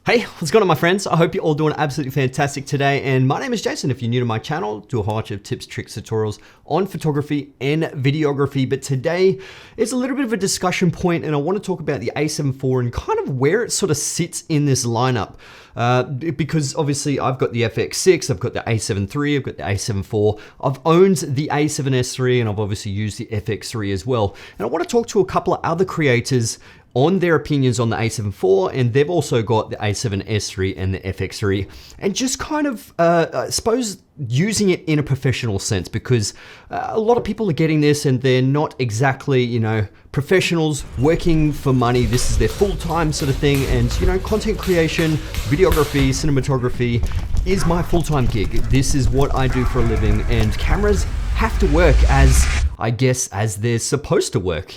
Hey, what's going on my friends? I hope you're all doing absolutely fantastic today. And my name is Jason. If you're new to my channel, I do a whole bunch of tips, tricks, tutorials on photography and videography. But today is a little bit of a discussion point, and I want to talk about the A7 IV and kind of where it sort of sits in this lineup. Because obviously I've got the FX6, I've got the A7 III, I've got the A7 IV, I've owned the A7S III, and I've obviously used the FX3 as well. And I want to talk to a couple of other creators on their opinions on the A7 IV, and they've also got the A7S III and the FX3, and just kind of, I suppose, using it in a professional sense, because a lot of people are getting this and they're not exactly, professionals working for money. This is their full-time sort of thing, and content creation, videography, cinematography is my full-time gig. This is what I do for a living, and cameras have to work as they're supposed to work,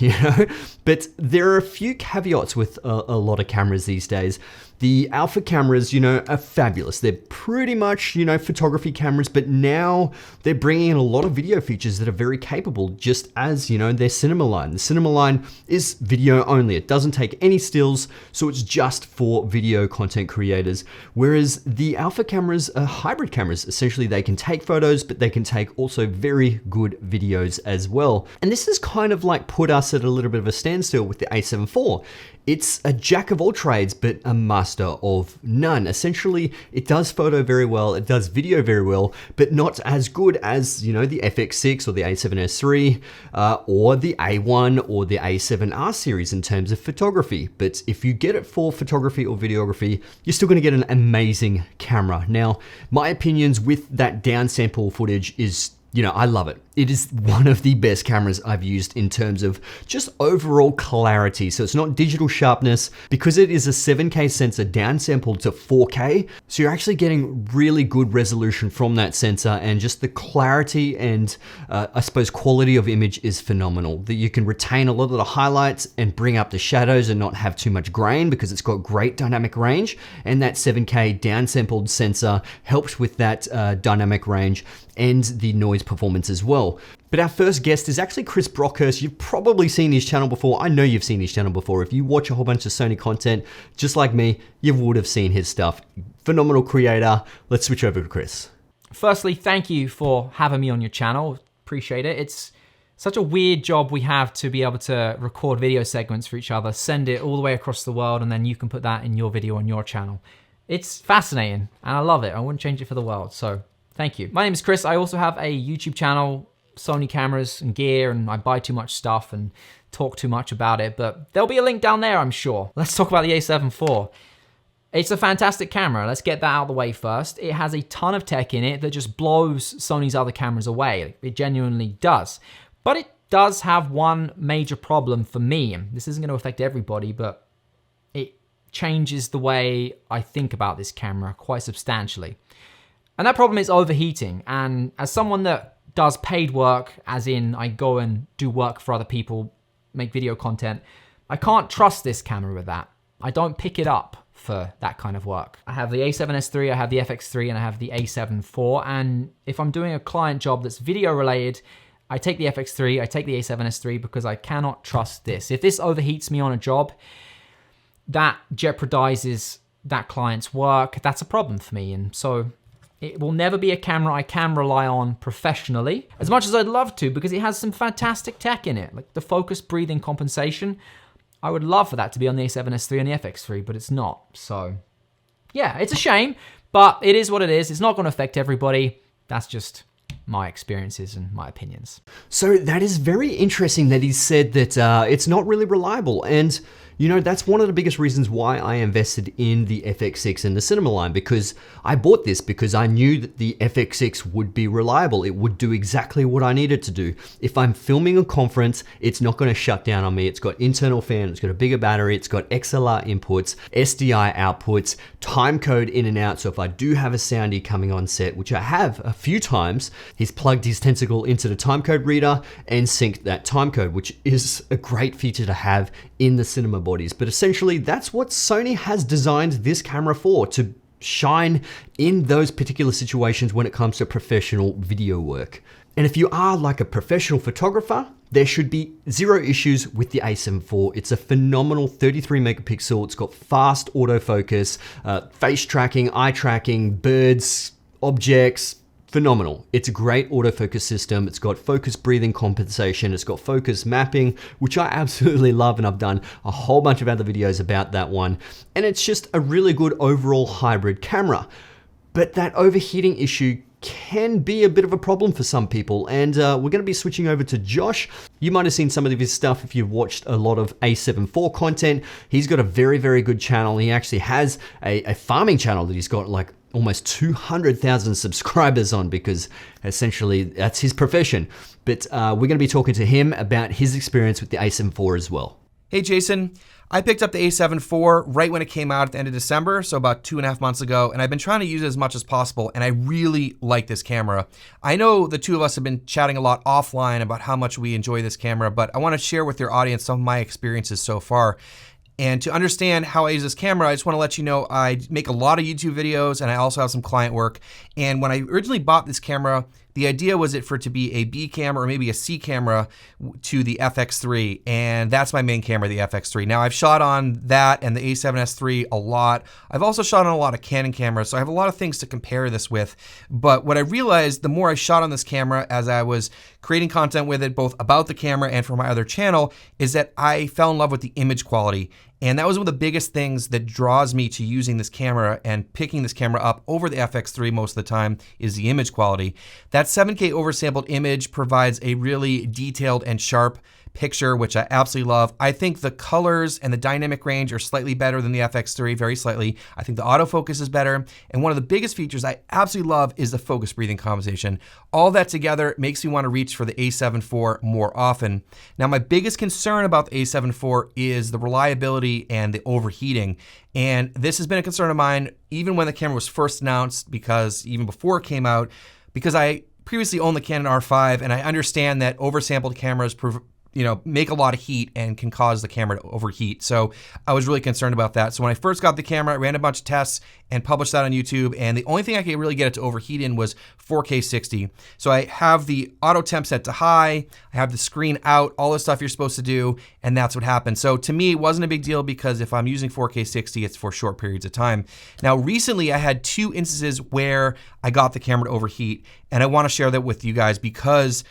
But there are a few caveats with a lot of cameras these days. The alpha cameras, are fabulous. They're pretty much, photography cameras, but now they're bringing in a lot of video features that are very capable, just as, their cinema line. The cinema line is video only. It doesn't take any stills, so it's just for video content creators. Whereas the alpha cameras are hybrid cameras. Essentially, they can take photos, but they can take also very good videos as well. And this has kind of like put us at a little bit of a standstill with the A7 IV. It's a jack of all trades, but a master of none. Essentially, it does photo very well, it does video very well, but not as good as, the FX6 or the A7S III, or the A1 or the A7R series in terms of photography. But if you get it for photography or videography, you're still gonna get an amazing camera. Now, my opinions with that downsample footage is, I love it. It is one of the best cameras I've used in terms of just overall clarity. So it's not digital sharpness, because it is a 7K sensor downsampled to 4K. So you're actually getting really good resolution from that sensor, and just the clarity and I suppose quality of image is phenomenal. That you can retain a lot of the highlights and bring up the shadows and not have too much grain, because it's got great dynamic range. And that 7K downsampled sensor helps with that dynamic range and the noise performance as well. But our first guest is actually Chris Brockhurst. You've probably seen his channel before. I know you've seen his channel before. If you watch a whole bunch of Sony content, just like me, you would have seen his stuff. Phenomenal creator. Let's switch over to Chris. Firstly, thank you for having me on your channel. Appreciate it. It's such a weird job we have to be able to record video segments for each other, send it all the way across the world, and then you can put that in your video on your channel. It's fascinating, and I love it. I wouldn't change it for the world, so thank you. My name is Chris. I also have a YouTube channel, Sony cameras and gear, and I buy too much stuff and talk too much about it, but there'll be a link down there, I'm sure. Let's talk about the A7 IV. It's a fantastic camera. Let's get that out of the way first. It has a ton of tech in it that just blows Sony's other cameras away. It genuinely does. But it does have one major problem for me. This isn't going to affect everybody, but it changes the way I think about this camera quite substantially. And that problem is overheating. And as someone that does paid work, as in I go and do work for other people, make video content, I can't trust this camera with that. I don't pick it up for that kind of work. I have the A7S III, I have the FX3, and I have the A7 IV. And if I'm doing a client job that's video related, I take the FX3, I take the A7S III, because I cannot trust this. If this overheats me on a job, that jeopardizes that client's work. That's a problem for me. And so it will never be a camera I can rely on professionally, as much as I'd love to, because it has some fantastic tech in it, like the focus breathing compensation. I would love for that to be on the A7S III and the FX3, but it's not. So yeah, it's a shame, but it is what it is. It's not going to affect everybody. That's just my experiences and my opinions. So that is very interesting that he said that it's not really reliable. And that's one of the biggest reasons why I invested in the FX6 and the cinema line, because I bought this because I knew that the FX6 would be reliable. It would do exactly what I needed to do. If I'm filming a conference, it's not going to shut down on me. It's got internal fan, it's got a bigger battery, it's got XLR inputs, SDI outputs, time code in and out. So if I do have a soundie coming on set, which I have a few times, he's plugged his tentacle into the timecode reader and synced that timecode, which is a great feature to have in the cinema bodies. But essentially, that's what Sony has designed this camera for, to shine in those particular situations when it comes to professional video work. And if you are like a professional photographer, there should be zero issues with the A7 IV. It's a phenomenal 33 megapixel. It's got fast autofocus, face tracking, eye tracking, birds, objects, phenomenal. It's a great autofocus system. It's got focus breathing compensation. It's got focus mapping, which I absolutely love, and I've done a whole bunch of other videos about that one. And it's just a really good overall hybrid camera. But that overheating issue can be a bit of a problem for some people, and we're going to be switching over to Josh. You might have seen some of his stuff if you've watched a lot of A7 IV content. He's got a very, very good channel. He actually has a farming channel that he's got like almost 200,000 subscribers on, because essentially that's his profession. But we're going to be talking to him about his experience with the A7 IV as well. Hey Jason, I picked up the A7 IV right when it came out at the end of December, so about 2.5 months ago, and I've been trying to use it as much as possible, and I really like this camera. I know the two of us have been chatting a lot offline about how much we enjoy this camera, but I want to share with your audience some of my experiences so far. And to understand how I use this camera, I just want to let you know I make a lot of YouTube videos, and I also have some client work. And when I originally bought this camera, the idea was for it to be a B camera or maybe a C camera to the FX3, and that's my main camera, the FX3. Now I've shot on that and the A7S III a lot. I've also shot on a lot of Canon cameras, so I have a lot of things to compare this with. But what I realized the more I shot on this camera as I was creating content with it, both about the camera and for my other channel, is that I fell in love with the image quality. And that was one of the biggest things that draws me to using this camera and picking this camera up over the FX3 most of the time, is the image quality. That 7K oversampled image provides a really detailed and sharp picture, which I absolutely love. I think the colors and the dynamic range are slightly better than the FX3, very slightly. I think the autofocus is better. And one of the biggest features I absolutely love is the focus breathing compensation. All that together makes me want to reach for the A7 IV more often. Now, my biggest concern about the A7 IV is the reliability and the overheating. And this has been a concern of mine even when the camera was first announced, because even before it came out, because I previously owned the Canon R5, and I understand that oversampled cameras make a lot of heat and can cause the camera to overheat. So I was really concerned about that. So when I first got the camera, I ran a bunch of tests and published that on YouTube. And the only thing I could really get it to overheat in was 4K 60. So I have the auto temp set to high, I have the screen out, all the stuff you're supposed to do, and that's what happened. So to me, it wasn't a big deal, because if I'm using 4K 60, it's for short periods of time. Now, recently I had 2 instances where I got the camera to overheat, and I want to share that with you guys because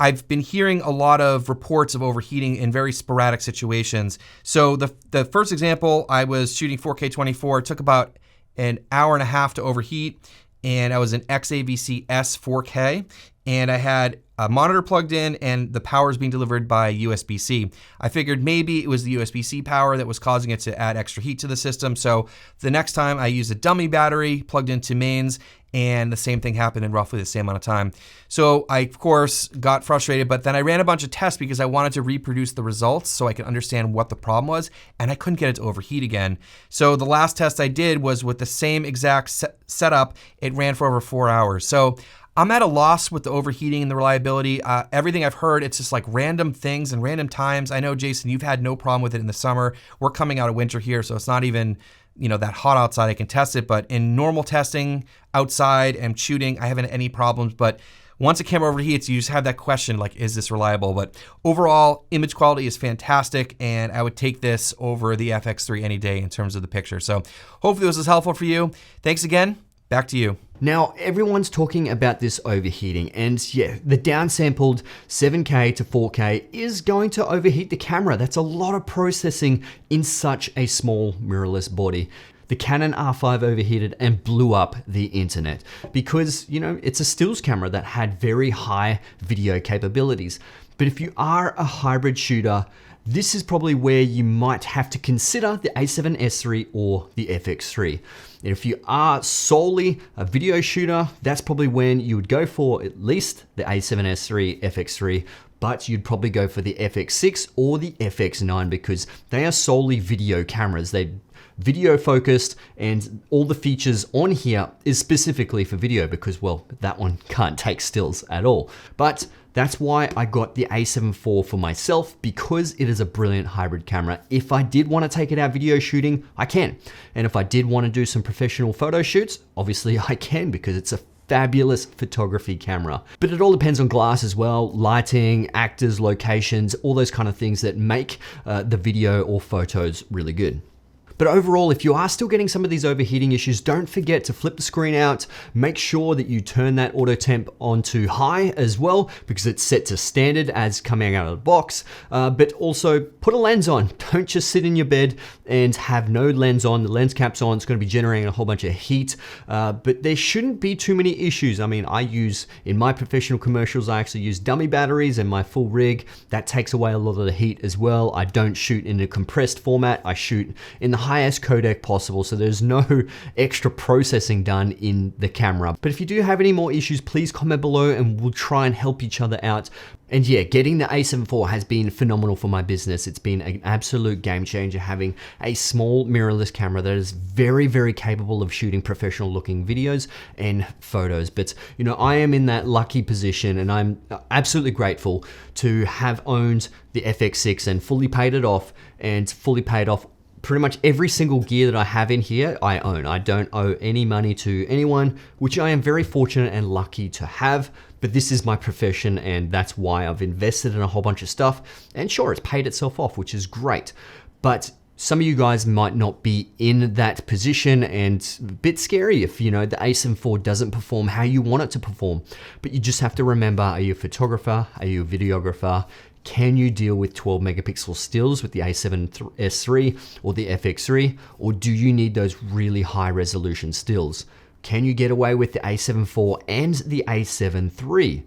I've been hearing a lot of reports of overheating in very sporadic situations. So the first example, I was shooting 4K 24. It took about an hour and a half to overheat, and I was in XAVC S 4K, and I had a monitor plugged in and the power is being delivered by USB-C. I figured maybe it was the USB-C power that was causing it to add extra heat to the system. So the next time I used a dummy battery plugged into mains, and the same thing happened in roughly the same amount of time. So I, of course, got frustrated, but then I ran a bunch of tests because I wanted to reproduce the results so I could understand what the problem was, and I couldn't get it to overheat again. So the last test I did was with the same exact setup. It ran for over 4 hours. So I'm at a loss with the overheating and the reliability. Everything I've heard, it's just like random things and random times. I know, Jason, you've had no problem with it in the summer. We're coming out of winter here, so it's not even that hot outside. I can test it, but in normal testing outside and shooting, I haven't had any problems. But once a camera overheats, you just have that question, like, is this reliable? But overall, image quality is fantastic, and I would take this over the FX3 any day in terms of the picture. So hopefully this is helpful for you. Thanks again. Back to you. Now, everyone's talking about this overheating, and yeah, the downsampled 7K to 4K is going to overheat the camera. That's a lot of processing in such a small mirrorless body. The Canon R5 overheated and blew up the internet because, it's a stills camera that had very high video capabilities. But if you are a hybrid shooter, this is probably where you might have to consider the A7S III or the FX3. And if you are solely a video shooter, that's probably when you would go for at least the A7S III, FX3, but you'd probably go for the FX6 or the FX9 because they are solely video cameras. They're video focused, and all the features on here is specifically for video because, well, that one can't take stills at all. But that's why I got the A7 IV for myself, because it is a brilliant hybrid camera. If I did want to take it out video shooting, I can. And if I did want to do some professional photo shoots, obviously I can, because it's a fabulous photography camera. But it all depends on glass as well, lighting, actors, locations, all those kind of things that make the video or photos really good. But overall, if you are still getting some of these overheating issues, don't forget to flip the screen out. Make sure that you turn that auto temp onto high as well, because it's set to standard as coming out of the box. But also put a lens on. Don't just sit in your bed and have no lens on. The lens cap's on, it's gonna be generating a whole bunch of heat, but there shouldn't be too many issues. I mean, in my professional commercials, I actually use dummy batteries in my full rig. That takes away a lot of the heat as well. I don't shoot in a compressed format. I shoot in the highest codec possible, so there's no extra processing done in the camera. But if you do have any more issues, please comment below and we'll try and help each other out. And yeah, getting the A7 IV has been phenomenal for my business. It's been an absolute game changer having a small mirrorless camera that is very, very capable of shooting professional looking videos and photos. But you know, I am in that lucky position and I'm absolutely grateful to have owned the FX6 and fully paid it off, and fully paid off pretty much every single gear that I have in here, I own. I don't owe any money to anyone, which I am very fortunate and lucky to have. But this is my profession and that's why I've invested in a whole bunch of stuff. And sure, it's paid itself off, which is great. But some of you guys might not be in that position, and a bit scary if, you know, the A7 IV doesn't perform how you want it to perform. But you just have to remember, are you a photographer? Are you a videographer? Can you deal with 12 megapixel stills with the A7S III or the FX3? Or do you need those really high resolution stills? Can you get away with the A7 IV and the A7 III?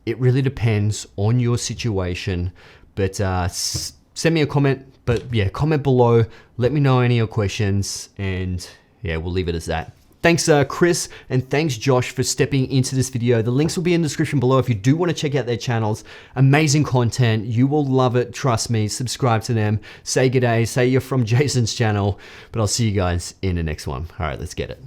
It really depends on your situation, but send me a comment. But yeah, comment below, let me know any of your questions, and yeah, we'll leave it as that. Thanks Chris, and thanks Josh for stepping into this video. The links will be in the description below if you do want to check out their channels. Amazing content, you will love it, trust me. Subscribe to them, say good day, say you're from Jason's channel, but I'll see you guys in the next one. All right, let's get it.